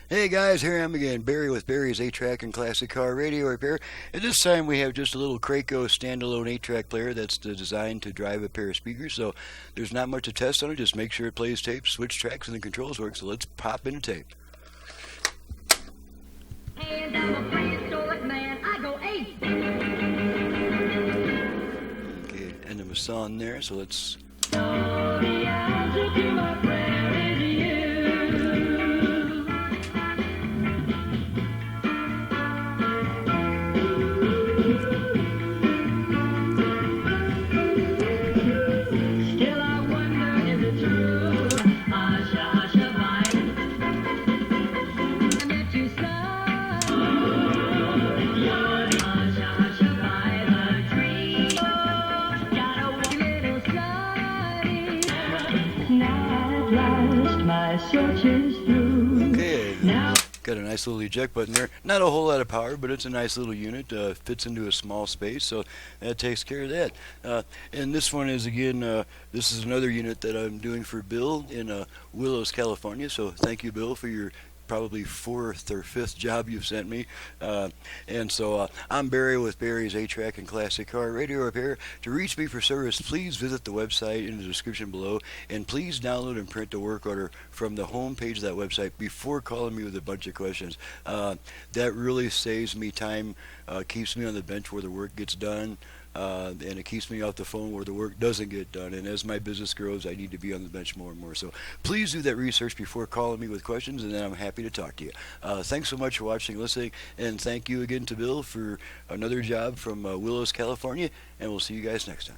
Hey guys, here I am again, Barry with Barry's 8-track and classic car radio repair. And this time we have just a little Kraco standalone 8-track player that's designed to drive a pair of speakers. So there's not much to test on it. Just make sure it plays tape, switch tracks, and the controls work. So let's pop in a tape. And I'm a prehistoric man. I go 8. Okay, end of a song there. So let's. The answer to my prayer is you. Still I wonder, is it true? Hush, hush, I met you hush, hush, by the tree. Got a wee little sunny. Now at last my search is through. Okay, Now got a nice little eject button there. Not a whole lot of power, but it's a nice little unit. Fits into a small space, so that takes care of that. And this one is, again, this is another unit that I'm doing for Bill in Willows, California. So thank you, Bill, for your probably 4th or 5th job you've sent me. And so I'm Barry with Barry's 8-track and classic car radio repair. To reach me for service, please visit the website in the description below, and please download and print the work order from the home page of that website before calling me with a bunch of questions. That really saves me time, keeps me on the bench where the work gets done. And it keeps me off the phone where the work doesn't get done. And as my business grows, I need to be on the bench more and more. So please do that research before calling me with questions, and then I'm happy to talk to you. Thanks so much for watching and listening, and thank you again to Bill for another job from Willows, California, and we'll see you guys next time.